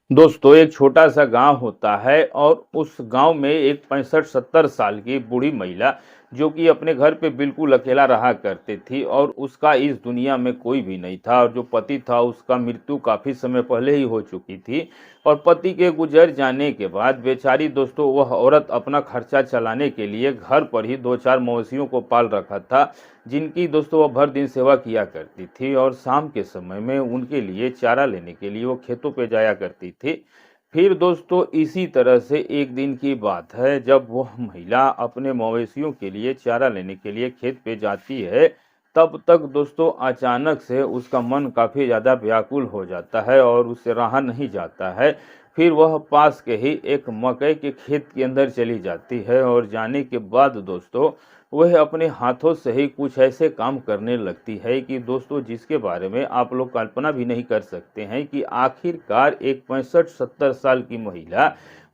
दोस्तों एक छोटा सा गांव होता है और उस गांव में एक 65-70 साल की बूढ़ी महिला जो कि अपने घर पे बिल्कुल अकेला रहा करती थी और उसका इस दुनिया में कोई भी नहीं था और जो पति था उसका मृत्यु काफी समय पहले ही हो चुकी थी। और पति के गुजर जाने के बाद बेचारी दोस्तों वह औरत अपना खर्चा चलाने के लिए घर पर ही दो चार मवेशियों को पाल रखा था, जिनकी दोस्तों वह भर दिन सेवा किया करती थी और शाम के समय में उनके लिए चारा लेने के लिए वो खेतों पे जाया करती थी। फिर दोस्तों इसी तरह से एक दिन की बात है जब वह महिला अपने मवेशियों के लिए चारा लेने के लिए खेत पे जाती है, तब तक दोस्तों अचानक से उसका मन काफ़ी ज़्यादा व्याकुल हो जाता है और उससे रहा नहीं जाता है। फिर वह पास के ही एक मकई के खेत के अंदर चली जाती है और जाने के बाद दोस्तों वह अपने हाथों से ही कुछ ऐसे काम करने लगती है कि दोस्तों जिसके बारे में आप लोग कल्पना भी नहीं कर सकते हैं कि आखिरकार एक 65-70 साल की महिला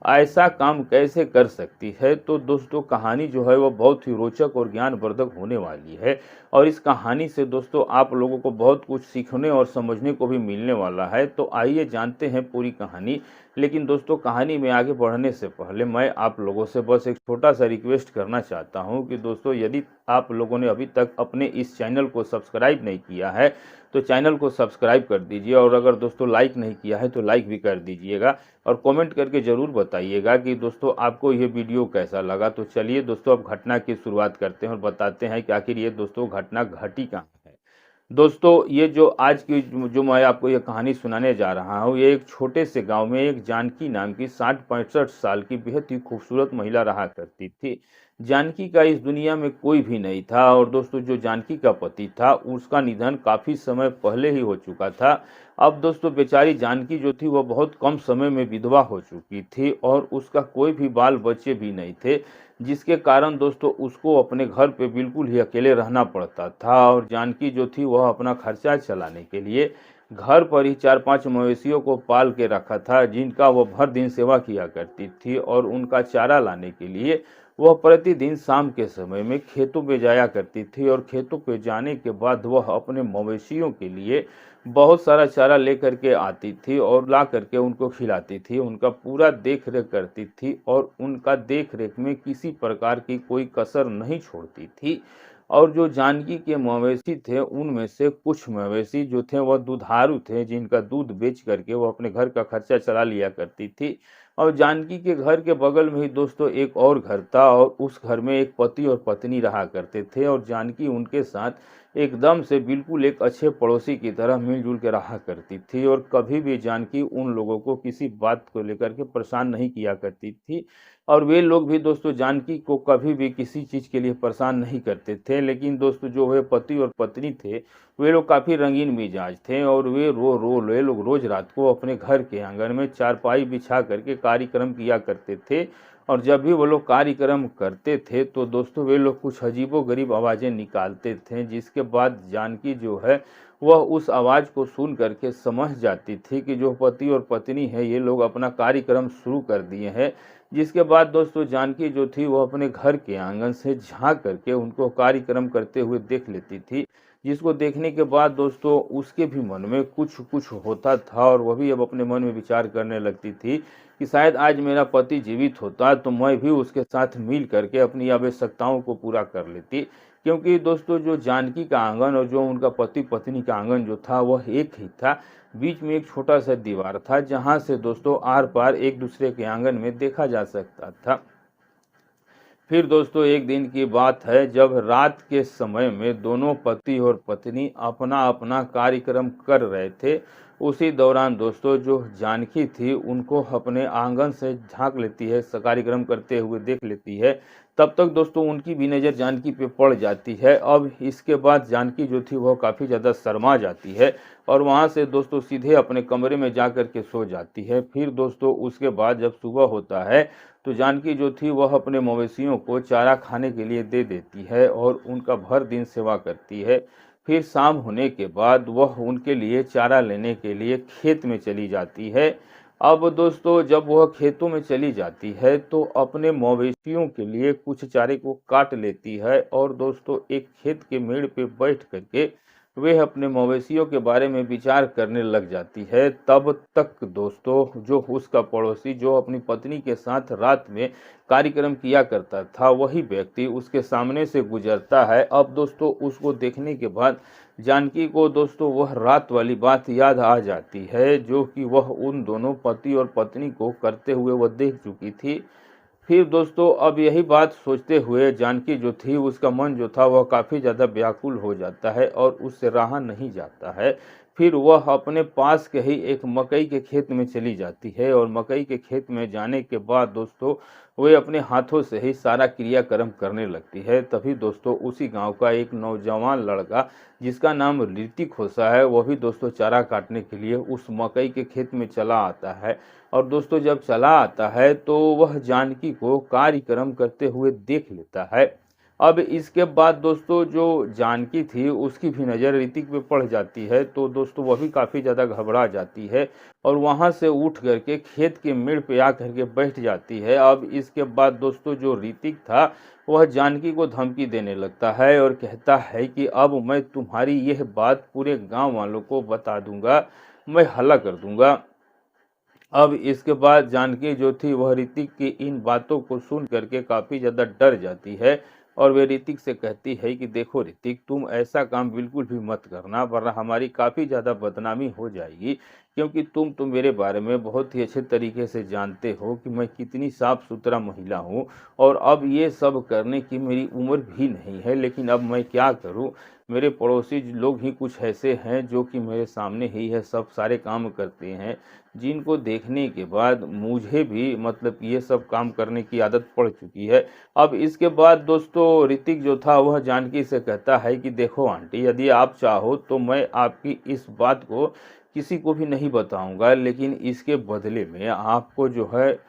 ऐसा काम कैसे कर सकती है। तो दोस्तों कहानी जो है वो बहुत ही रोचक और ज्ञानवर्धक होने वाली है और इस कहानी से दोस्तों आप लोगों को बहुत कुछ सीखने और समझने को भी मिलने वाला है। तो आइए जानते हैं पूरी कहानी। लेकिन दोस्तों कहानी में आगे बढ़ने से पहले मैं आप लोगों से बस एक छोटा सा रिक्वेस्ट करना चाहता हूं कि दोस्तों यदि आप लोगों ने अभी तक अपने इस चैनल को सब्सक्राइब नहीं किया है तो चैनल को सब्सक्राइब कर दीजिए और अगर दोस्तों लाइक नहीं किया है तो लाइक भी कर दीजिएगा और कमेंट करके ज़रूर बताइएगा कि दोस्तों आपको ये वीडियो कैसा लगा। तो चलिए दोस्तों अब घटना की शुरुआत करते हैं और बताते हैं कि आखिर ये दोस्तों घटना घटी कहाँ है। दोस्तों ये जो आज की जो मैं आपको ये कहानी सुनाने जा रहा हूँ, ये एक छोटे से गांव में एक जानकी नाम की 60-65 साल की बेहद ही खूबसूरत महिला रहा करती थी। जानकी का इस दुनिया में कोई भी नहीं था और दोस्तों जो जानकी का पति था उसका निधन काफ़ी समय पहले ही हो चुका था। अब दोस्तों बेचारी जानकी जो थी वह बहुत कम समय में विधवा हो चुकी थी और उसका कोई भी बाल बच्चे भी नहीं थे, जिसके कारण दोस्तों उसको अपने घर पे बिल्कुल ही अकेले रहना पड़ता था। और जानकी जो थी वह अपना खर्चा चलाने के लिए घर पर ही 4-5 मवेशियों को पाल के रखा था, जिनका वह भर दिन सेवा किया करती थी और उनका चारा लाने के लिए वह प्रतिदिन शाम के समय में खेतों पे जाया करती थी और खेतों पे जाने के बाद वह अपने मवेशियों के लिए बहुत सारा चारा लेकर के आती थी और ला करके उनको खिलाती थी, उनका पूरा देख रेख करती थी और उनका देख रेख में किसी प्रकार की कोई कसर नहीं छोड़ती थी। और जो जानकी के मवेशी थे उनमें से कुछ मवेशी जो थे वह दुधारू थे, जिनका दूध बेच करके वो अपने घर का खर्चा चला लिया करती थी। और जानकी के घर के बगल में ही दोस्तों एक और घर था और उस घर में एक पति और पत्नी रहा करते थे और जानकी उनके साथ एकदम से बिल्कुल एक अच्छे पड़ोसी की तरह मिलजुल के रहा करती थी और कभी भी जानकी उन लोगों को किसी बात को लेकर के परेशान नहीं किया करती थी और वे लोग भी दोस्तों जानकी को कभी भी किसी चीज़ के लिए परेशान नहीं करते थे। लेकिन दोस्तों जो वे पति और पत्नी थे वे लोग काफ़ी रंगीन मिजाज थे और वे लोग रोज़ रात को अपने घर के आंगन में चारपाई बिछा करके कार्यक्रम किया करते थे। और जब भी वो लोग कार्यक्रम करते थे तो दोस्तों वे लोग कुछ अजीबो-गरीब आवाज़ें निकालते थे, जिसके बाद जानकी जो है वह उस आवाज़ को सुन करके समझ जाती थी कि जो पति और पत्नी है ये लोग अपना कार्यक्रम शुरू कर दिए हैं। जिसके बाद दोस्तों जानकी जो थी वो अपने घर के आंगन से झांक करके उनको कार्यक्रम करते हुए देख लेती थी, जिसको देखने के बाद दोस्तों उसके भी मन में कुछ कुछ होता था और वह भी अब अपने मन में विचार करने लगती थी कि शायद आज मेरा पति जीवित होता तो मैं भी उसके साथ मिल करके अपनी आवश्यकताओं को पूरा कर लेती। क्योंकि दोस्तों जो जानकी का आंगन और जो उनका पति पत्नी का आंगन जो था वह एक ही था। बीच में एक छोटा सा दीवार था जहां से दोस्तों आर पार एक दूसरे के आंगन में देखा जा सकता था। फिर दोस्तों एक दिन की बात है जब रात के समय में दोनों पति और पत्नी अपना अपना कार्यक्रम कर रहे थे। उसी दौरान दोस्तों जो जानकी थी उनको अपने आंगन से झांक लेती है, कार्यक्रम करते हुए देख लेती है। तब तक दोस्तों उनकी भी नज़र जानकी पे पड़ जाती है। अब इसके बाद जानकी जो थी वह काफ़ी ज़्यादा शर्मा जाती है और वहाँ से दोस्तों सीधे अपने कमरे में जा कर के सो जाती है। फिर दोस्तों उसके बाद जब सुबह होता है तो जानकी जो थी वह अपने मवेशियों को चारा खाने के लिए दे देती है और उनका भर दिन सेवा करती है। फिर शाम होने के बाद वह उनके लिए चारा लेने के लिए खेत में चली जाती है। अब दोस्तों जब वह खेतों में चली जाती है तो अपने मवेशियों के लिए कुछ चारे को काट लेती है और दोस्तों एक खेत के मेड़ पे बैठ करके वे अपने मवेशियों के बारे में विचार करने लग जाती है। तब तक दोस्तों जो उसका पड़ोसी जो अपनी पत्नी के साथ रात में कार्यक्रम किया करता था, वही व्यक्ति उसके सामने से गुजरता है। अब दोस्तों उसको देखने के बाद जानकी को दोस्तों वह रात वाली बात याद आ जाती है, जो कि वह उन दोनों पति और पत्नी को करते हुए वह देख चुकी थी। फिर दोस्तों अब यही बात सोचते हुए जानकी जो थी उसका मन जो था वह काफ़ी ज़्यादा व्याकुल हो जाता है और उससे रहा नहीं जाता है। फिर वह अपने पास के ही एक मकई के खेत में चली जाती है और मकई के खेत में जाने के बाद दोस्तों वे अपने हाथों से ही सारा क्रियाक्रम करने लगती है। तभी दोस्तों उसी गांव का एक नौजवान लड़का जिसका नाम ऋतिक होता है, वह भी दोस्तों चारा काटने के लिए उस मकई के खेत में चला आता है। और दोस्तों जब चला आता है तो वह जानकी को कार्यक्रम करते हुए देख लेता है। अब इसके बाद दोस्तों जो जानकी थी उसकी भी नज़र ऋतिक पे पड़ जाती है, तो दोस्तों वह भी काफ़ी ज़्यादा घबरा जाती है और वहाँ से उठ करके खेत के मेड़ पे आकर के बैठ जाती है। अब इसके बाद दोस्तों जो ऋतिक था वह जानकी को धमकी देने लगता है और कहता है कि अब मैं तुम्हारी यह बात पूरे गांव वालों को बता दूंगा, मैं हल्ला कर दूंगा। अब इसके बाद जानकी जो थी वह ऋतिक की इन बातों को सुन करके काफ़ी ज़्यादा डर जाती है और वे ऋतिक से कहती है कि देखो ऋतिक, तुम ऐसा काम बिल्कुल भी मत करना, वरना हमारी काफ़ी ज़्यादा बदनामी हो जाएगी। क्योंकि तुम तो मेरे बारे में बहुत ही अच्छे तरीके से जानते हो कि मैं कितनी साफ सुथरा महिला हूँ और अब ये सब करने की मेरी उम्र भी नहीं है। लेकिन अब मैं क्या करूँ, मेरे पड़ोसी लोग ही कुछ ऐसे हैं जो कि मेरे सामने ही है सब सारे काम करते हैं, जिनको देखने के बाद मुझे भी मतलब ये सब काम करने की आदत पड़ चुकी है। अब इसके बाद दोस्तों ऋतिक जो था वह जानकी से कहता है कि देखो आंटी, यदि आप चाहो तो मैं आपकी इस बात को किसी को भी नहीं बताऊंगा, लेकिन इसके बदले में आपको जो है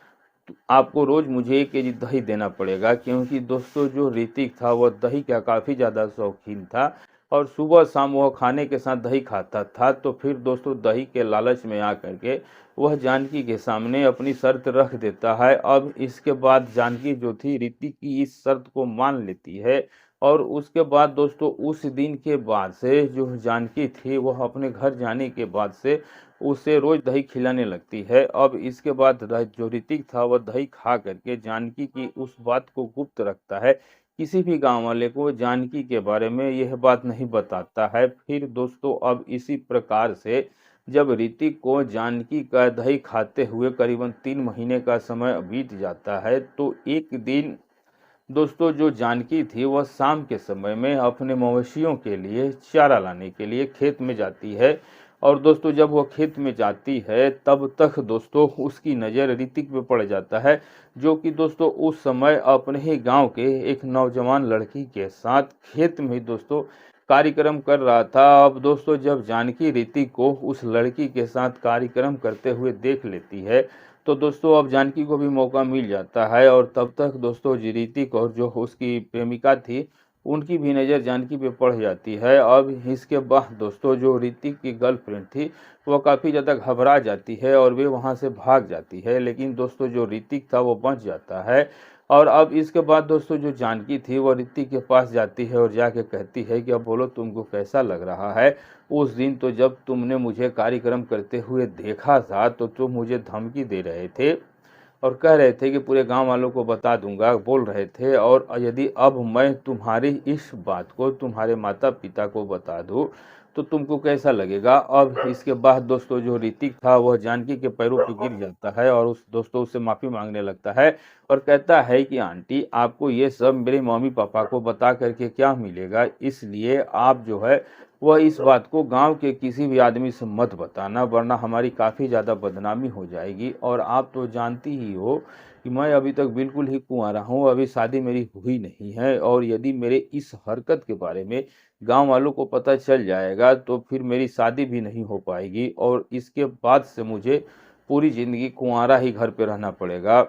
आपको रोज मुझे 1 केजी दही देना पड़ेगा। क्योंकि दोस्तों जो ऋतिक था वह दही का काफ़ी ज़्यादा शौकीन था और सुबह शाम वह खाने के साथ दही खाता था। तो फिर दोस्तों दही के लालच में आकर के वह जानकी के सामने अपनी शर्त रख देता है। अब इसके बाद जानकी जो थी ऋतिक की इस शर्त को मान लेती है और उसके बाद दोस्तों उस दिन के बाद से जो जानकी थी वह अपने घर जाने के बाद से उसे रोज दही खिलाने लगती है। अब इसके बाद जो ऋतिक था वह दही खा करके जानकी की उस बात को गुप्त रखता है, किसी भी गांव वाले को जानकी के बारे में यह बात नहीं बताता है। फिर दोस्तों अब इसी प्रकार से जब ऋतिक को जानकी का दही खाते हुए करीबन 3 महीने का समय बीत जाता है, तो एक दिन दोस्तों जो जानकी थी वह शाम के समय में अपने मवेशियों के लिए चारा लाने के लिए खेत में जाती है। और दोस्तों जब वह खेत में जाती है तब तक दोस्तों उसकी नज़र ऋतिक पे पड़ जाता है, जो कि दोस्तों उस समय अपने ही गांव के एक नौजवान लड़की के साथ खेत में ही दोस्तों कार्यक्रम कर रहा था। अब दोस्तों जब जानकी ऋतिक को उस लड़की के साथ कार्यक्रम करते हुए देख लेती है, तो दोस्तों अब जानकी को भी मौका मिल जाता है और तब तक दोस्तों ऋतिक और जो उसकी प्रेमिका थी उनकी भी नज़र जानकी पे पड़ जाती है। अब इसके बाद दोस्तों जो ऋतिक की गर्लफ्रेंड थी वह काफ़ी ज़्यादा घबरा जाती है और वे वहाँ से भाग जाती है, लेकिन दोस्तों जो ऋतिक था वो बच जाता है। और अब इसके बाद दोस्तों जो जानकी थी वो ऋतिक के पास जाती है और जाके कहती है कि अब बोलो तुमको कैसा लग रहा है। उस दिन तो जब तुमने मुझे कार्यक्रम करते हुए देखा था तो तुम मुझे धमकी दे रहे थे और कह रहे थे कि पूरे गांव वालों को बता दूंगा, बोल रहे थे। और यदि अब मैं तुम्हारी इस बात को तुम्हारे माता पिता को बता दूं तो तुमको कैसा लगेगा। अब इसके बाद दोस्तों जो ऋतिक था वह जानकी के पैरों पे गिर जाता है और उस दोस्तों उससे माफ़ी मांगने लगता है और कहता है कि आंटी, आपको ये सब मेरे मम्मी पापा को बता करके क्या मिलेगा, इसलिए आप जो है वह इस बात को गांव के किसी भी आदमी से मत बताना, वरना हमारी काफ़ी ज़्यादा बदनामी हो जाएगी। और आप तो जानती ही हो कि मैं अभी तक बिल्कुल ही कुंवारा हूँ, अभी शादी मेरी हुई नहीं है और यदि मेरे इस हरकत के बारे में गांव वालों को पता चल जाएगा तो फिर मेरी शादी भी नहीं हो पाएगी और इसके बाद से मुझे पूरी ज़िंदगी कुंवारा ही घर पे रहना पड़ेगा।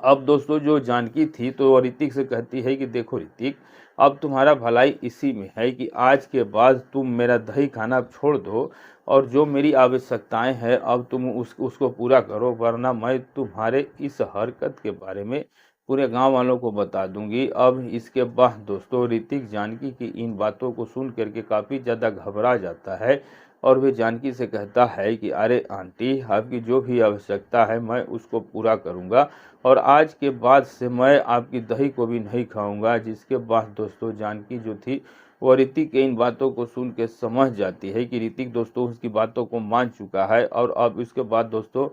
अब दोस्तों जो जानकी थी तो वो ऋतिक से कहती है कि देखो ऋतिक, अब तुम्हारा भलाई इसी में है कि आज के बाद तुम मेरा दही खाना छोड़ दो और जो मेरी आवश्यकताएं हैं अब तुम उसको पूरा करो, वरना मैं तुम्हारे इस हरकत के बारे में पूरे गांव वालों को बता दूंगी। अब इसके बाद दोस्तों ऋतिक जानकी की इन बातों को सुन करके काफ़ी ज़्यादा घबरा जाता है और वे जानकी से कहता है कि अरे आंटी, आपकी जो भी आवश्यकता है मैं उसको पूरा करूंगा और आज के बाद से मैं आपकी दही को भी नहीं खाऊंगा। जिसके बाद दोस्तों जानकी जो थी वो ऋतिक के इन बातों को सुन के समझ जाती है कि ऋतिक दोस्तों उसकी बातों को मान चुका है। और अब इसके बाद दोस्तों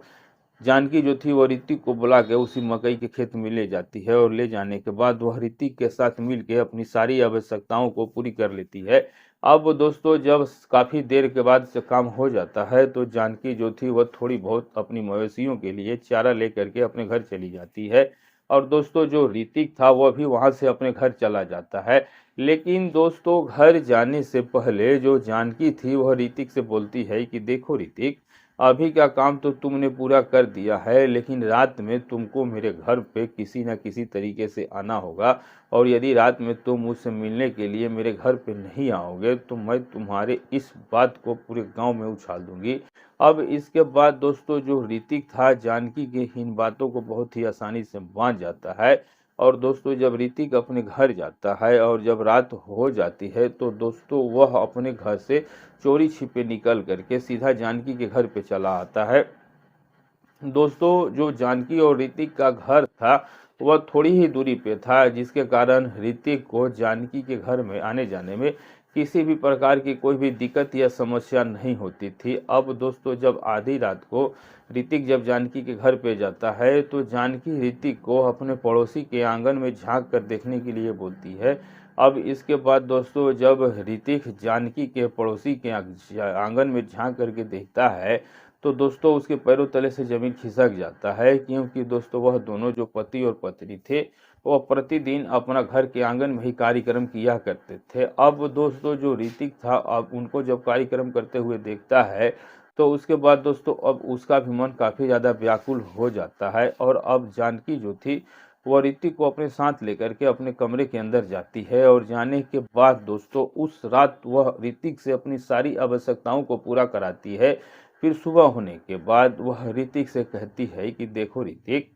जानकी जो थी वो ऋतिक को बुला के उसी मकई के खेत में ले जाती है और ले जाने के बाद वह ऋतिक के साथ मिल के अपनी सारी आवश्यकताओं को पूरी कर लेती है। अब दोस्तों जब काफ़ी देर के बाद से काम हो जाता है तो जानकी जो थी वह थोड़ी बहुत अपनी मवेशियों के लिए चारा लेकर के अपने घर चली जाती है। और दोस्तों जो ऋतिक था वह भी वहां से अपने घर चला जाता है। लेकिन दोस्तों घर जाने से पहले जो जानकी थी वह ऋतिक से बोलती है कि देखो ऋतिक, अभी का काम तो तुमने पूरा कर दिया है, लेकिन रात में तुमको मेरे घर पे किसी न किसी तरीके से आना होगा और यदि रात में तुम मुझसे मिलने के लिए मेरे घर पे नहीं आओगे तो मैं तुम्हारे इस बात को पूरे गांव में उछाल दूंगी। अब इसके बाद दोस्तों जो ऋतिक था जानकी की इन बातों को बहुत ही आसानी से मान जाता है। और दोस्तों जब ऋतिक अपने घर जाता है और जब रात हो जाती है तो दोस्तों वह अपने घर से चोरी छिपे निकल करके सीधा जानकी के घर पे चला आता है। दोस्तों जो जानकी और ऋतिक का घर था वह थोड़ी ही दूरी पे था, जिसके कारण ऋतिक को जानकी के घर में आने जाने में किसी भी प्रकार की कोई भी दिक्कत या समस्या नहीं होती थी। अब दोस्तों जब आधी रात को ऋतिक जब जानकी के घर पे जाता है तो जानकी ऋतिक को अपने पड़ोसी के आंगन में झांक कर देखने के लिए बोलती है। अब इसके बाद दोस्तों जब ऋतिक जानकी के पड़ोसी के आंगन में झांक करके देखता है तो दोस्तों उसके पैरों तले से जमीन खिसक जाता है, क्योंकि दोस्तों वह दोनों जो पति और पत्नी थे वह प्रतिदिन अपना घर के आंगन में ही कार्यक्रम किया करते थे। अब दोस्तों जो ऋतिक था अब उनको जब कार्यक्रम करते हुए देखता है तो उसके बाद दोस्तों अब उसका भी मन काफ़ी ज़्यादा व्याकुल हो जाता है। और अब जानकी जो थी वह ऋतिक को अपने साथ लेकर के अपने कमरे के अंदर जाती है और जाने के बाद दोस्तों उस रात वह ऋतिक से अपनी सारी आवश्यकताओं को पूरा कराती है। फिर सुबह होने के बाद वह ऋतिक से कहती है कि देखो ऋतिक,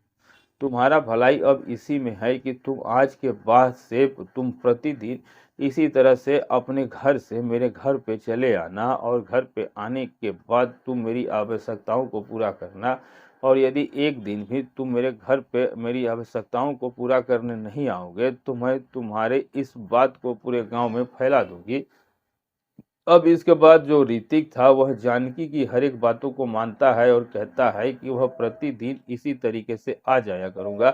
तुम्हारा भलाई अब इसी में है कि तुम आज के बाद से तुम प्रतिदिन इसी तरह से अपने घर से मेरे घर पे चले आना और घर पे आने के बाद तुम मेरी आवश्यकताओं को पूरा करना। और यदि एक दिन भी तुम मेरे घर पे मेरी आवश्यकताओं को पूरा करने नहीं आओगे तो मैं तुम्हारे इस बात को पूरे गांव में फैला दूंगी। अब इसके बाद जो ऋतिक था वह जानकी की हर एक बातों को मानता है और कहता है कि वह प्रतिदिन इसी तरीके से आ जाया करूंगा,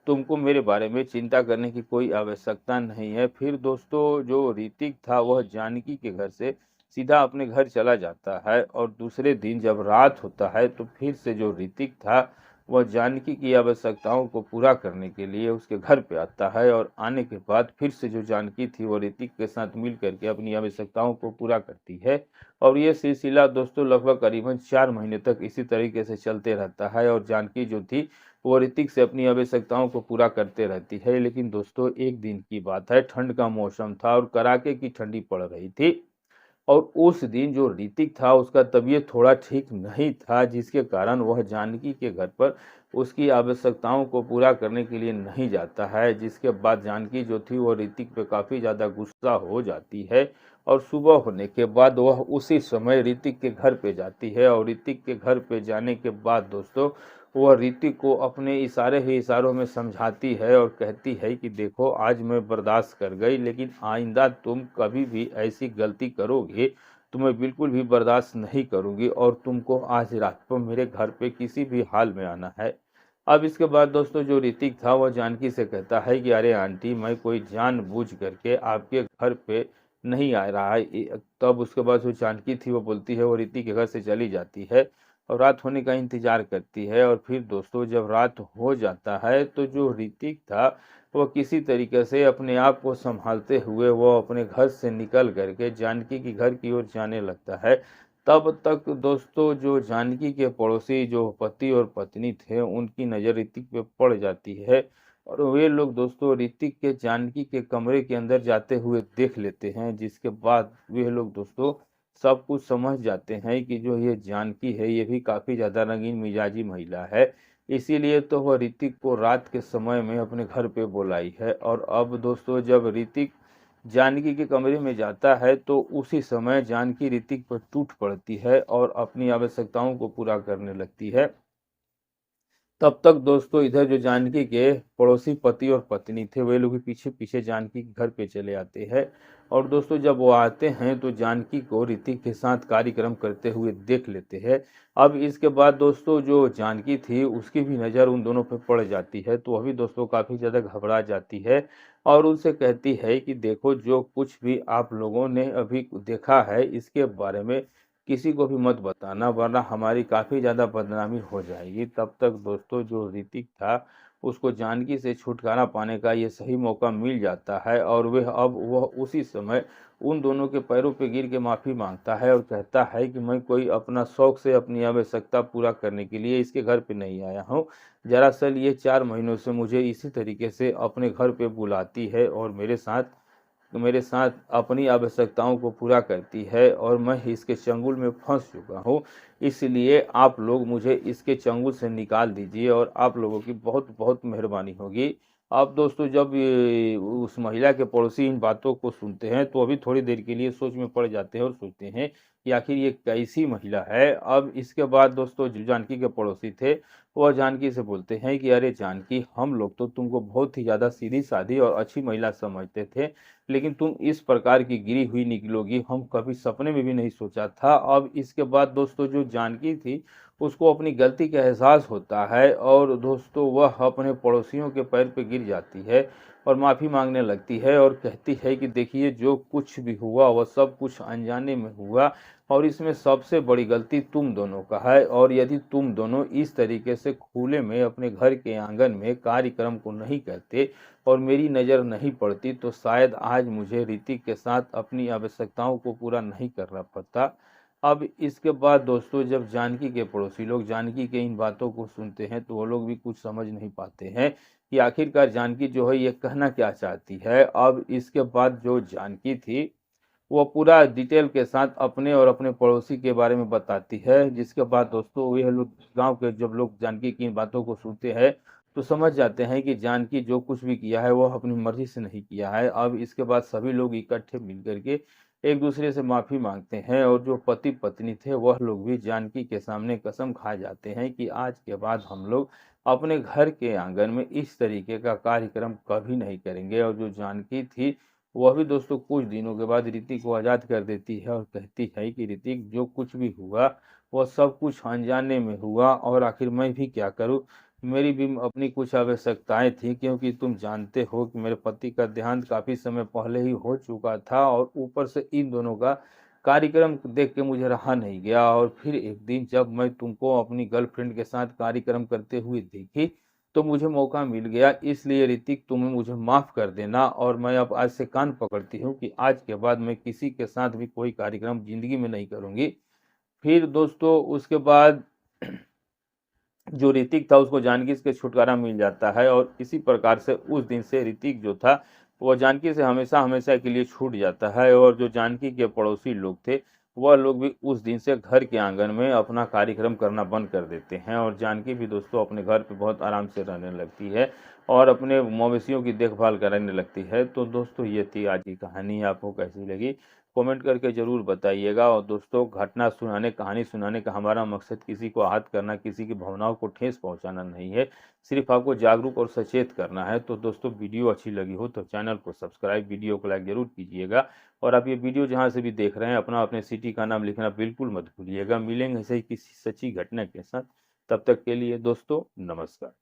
तुमको मेरे बारे में चिंता करने की कोई आवश्यकता नहीं है। फिर दोस्तों जो ऋतिक था वह जानकी के घर से सीधा अपने घर चला जाता है और दूसरे दिन जब रात होता है तो फिर से जो ऋतिक था वह जानकी की आवश्यकताओं को पूरा करने के लिए उसके घर पे आता है। और आने के बाद फिर से जो जानकी थी वो ऋतिक के साथ मिल करके अपनी आवश्यकताओं को पूरा करती है। और ये सिलसिला दोस्तों लगभग करीबन 4 महीने तक इसी तरीके से चलते रहता है और जानकी जो थी वो ऋतिक से अपनी आवश्यकताओं को पूरा करते रहती है। लेकिन दोस्तों एक दिन की बात है, ठंड का मौसम था और कड़ाके की ठंडी पड़ रही थी और उस दिन जो ऋतिक था उसका तबीयत थोड़ा ठीक नहीं था, जिसके कारण वह जानकी के घर पर उसकी आवश्यकताओं को पूरा करने के लिए नहीं जाता है। जिसके बाद जानकी जो थी वो ऋतिक पे काफ़ी ज़्यादा गुस्सा हो जाती है और सुबह होने के बाद वह उसी समय ऋतिक के घर पे जाती है। और ऋतिक के घर पे जाने के बाद दोस्तों वह ऋतिक को अपने इशारे ही इशारों में समझाती है और कहती है कि देखो आज मैं बर्दाश्त कर गई, लेकिन आइंदा तुम कभी भी ऐसी गलती करोगे तो मैं बिल्कुल भी बर्दाश्त नहीं करूंगी और तुमको आज रात को मेरे घर पे किसी भी हाल में आना है। अब इसके बाद दोस्तों जो ऋतिक था वह जानकी से कहता है कि अरे आंटी, मैं कोई जानबूझ करके आपके घर पे नहीं आ रहा है। तब उसके बाद जो जानकी थी वो बोलती है वो ऋतिक के घर से चली जाती है और रात होने का इंतजार करती है। और फिर दोस्तों जब रात हो जाता है तो जो ऋतिक था वह किसी तरीके से अपने आप को संभालते हुए वो अपने घर से निकल करके जानकी के घर की ओर जाने लगता है। तब तक दोस्तों जो जानकी के पड़ोसी जो पति और पत्नी थे उनकी नज़र ऋतिक पे पड़ जाती है और वे लोग दोस्तों ऋतिक के जानकी के कमरे के अंदर जाते हुए देख लेते हैं। जिसके बाद वे लोग दोस्तों सब कुछ समझ जाते हैं कि जो ये जानकी है ये भी काफ़ी ज़्यादा रंगीन मिजाजी महिला है, इसीलिए तो वह ऋतिक को रात के समय में अपने घर पे बुलाई है। और अब दोस्तों जब ऋतिक जानकी के कमरे में जाता है तो उसी समय जानकी ऋतिक पर टूट पड़ती है और अपनी आवश्यकताओं को पूरा करने लगती है। तब तक दोस्तों इधर जो जानकी के पड़ोसी पति और पत्नी थे वे लोग भी पीछे पीछे जानकी के घर पे चले आते हैं। और दोस्तों जब वो आते हैं तो जानकी को ऋतिक के साथ कार्यक्रम करते हुए देख लेते हैं। अब इसके बाद दोस्तों जो जानकी थी उसकी भी नज़र उन दोनों पे पड़ जाती है, तो वह भी दोस्तों काफ़ी ज़्यादा घबरा जाती है और उनसे कहती है कि देखो, जो कुछ भी आप लोगों ने अभी देखा है इसके बारे में किसी को भी मत बताना, वरना हमारी काफ़ी ज़्यादा बदनामी हो जाएगी। तब तक दोस्तों जो ऋतिक था उसको जानकी से छुटकारा पाने का ये सही मौका मिल जाता है और वह उसी समय उन दोनों के पैरों पे गिर के माफ़ी मांगता है और कहता है कि मैं कोई अपना शौक से अपनी आवश्यकता पूरा करने के लिए इसके घर पे नहीं आया हूँ। दरअसल ये 4 महीनों से मुझे इसी तरीके से अपने घर पे बुलाती है और मेरे साथ अपनी आवश्यकताओं को पूरा करती है और मैं इसके चंगुल में फंस चुका हूँ। इसलिए आप लोग मुझे इसके चंगुल से निकाल दीजिए और आप लोगों की बहुत बहुत मेहरबानी होगी। अब दोस्तों जब उस महिला के पड़ोसी इन बातों को सुनते हैं तो अभी थोड़ी देर के लिए सोच में पड़ जाते हैं और सोचते हैं कि आखिर ये कैसी महिला है। अब इसके बाद दोस्तों जो जानकी के पड़ोसी थे वह जानकी से बोलते हैं कि अरे जानकी, हम लोग तो तुमको बहुत ही ज़्यादा सीधी सादी और अच्छी महिला समझते थे, लेकिन तुम इस प्रकार की गिरी हुई निकलोगी हम कभी सपने में भी नहीं सोचा था। अब इसके बाद दोस्तों जो जानकी थी उसको अपनी गलती का एहसास होता है और दोस्तों वह अपने पड़ोसियों के पैर पे गिर जाती है और माफ़ी मांगने लगती है और कहती है कि देखिए, जो कुछ भी हुआ वह सब कुछ अनजाने में हुआ और इसमें सबसे बड़ी गलती तुम दोनों का है। और यदि तुम दोनों इस तरीके से खुले में अपने घर के आंगन में कार्यक्रम को नहीं करते और मेरी नज़र नहीं पड़ती तो शायद आज मुझे ऋतिक के साथ अपनी आवश्यकताओं को पूरा नहीं करना पड़ता। अब इसके बाद दोस्तों जब जानकी के पड़ोसी लोग जानकी के इन बातों को सुनते हैं तो वो लोग भी कुछ समझ नहीं पाते हैं कि आखिरकार जानकी जो है ये कहना क्या चाहती है। अब इसके बाद जो जानकी थी वो पूरा डिटेल के साथ अपने और अपने पड़ोसी के बारे में बताती है, जिसके बाद दोस्तों यह लोग गांव के जब लोग जानकी की इन बातों को सुनते हैं तो समझ जाते हैं कि जानकी जो कुछ भी किया है वह अपनी मर्जी से नहीं किया है। अब इसके बाद सभी लोग इकट्ठे मिलकर के एक दूसरे से माफ़ी मांगते हैं और जो पति पत्नी थे वह लोग भी जानकी के सामने कसम खा जाते हैं कि आज के बाद हम लोग अपने घर के आंगन में इस तरीके का कार्यक्रम कभी नहीं करेंगे। और जो जानकी थी वह भी दोस्तों कुछ दिनों के बाद ऋतिक को आज़ाद कर देती है और कहती है कि ऋतिक, जो कुछ भी हुआ वह सब कुछ अनजाने में हुआ और आखिर मैं भी क्या करूं, मेरी भी अपनी कुछ आवश्यकताएं थी, क्योंकि तुम जानते हो कि मेरे पति का देहांत काफ़ी समय पहले ही हो चुका था और ऊपर से इन दोनों का कार्यक्रम देख के मुझे रहा नहीं गया। और फिर एक दिन जब मैं तुमको अपनी गर्लफ्रेंड के साथ कार्यक्रम करते हुए देखी तो मुझे मौका मिल गया। इसलिए ऋतिक, तुम्हें मुझे माफ़ कर देना और मैं अब आज से कान पकड़ती हूँ कि आज के बाद मैं किसी के साथ भी कोई कार्यक्रम ज़िंदगी में नहीं करूँगी। फिर दोस्तों उसके बाद जो ऋतिक था उसको जानकी से छुटकारा मिल जाता है और इसी प्रकार से उस दिन से ऋतिक जो था वह जानकी से हमेशा हमेशा के लिए छूट जाता है। और जो जानकी के पड़ोसी लोग थे वह लोग भी उस दिन से घर के आंगन में अपना कार्यक्रम करना बंद कर देते हैं और जानकी भी दोस्तों अपने घर पे बहुत आराम से रहने लगती है और अपने मवेशियों की देखभाल करने लगती है। तो दोस्तों ये थी आज की कहानी, आपको कैसी लगी कमेंट करके ज़रूर बताइएगा। और दोस्तों घटना सुनाने, कहानी सुनाने का हमारा मकसद किसी को आहत करना, किसी की भावनाओं को ठेस पहुंचाना नहीं है, सिर्फ आपको जागरूक और सचेत करना है। तो दोस्तों वीडियो अच्छी लगी हो तो चैनल को सब्सक्राइब, वीडियो को लाइक जरूर कीजिएगा। और आप ये वीडियो जहाँ से भी देख रहे हैं अपना अपने सिटी का नाम लिखना बिल्कुल मत भूलिएगा। मिलेंगे ऐसे ही किसी सच्ची घटना के साथ, तब तक के लिए दोस्तों नमस्कार।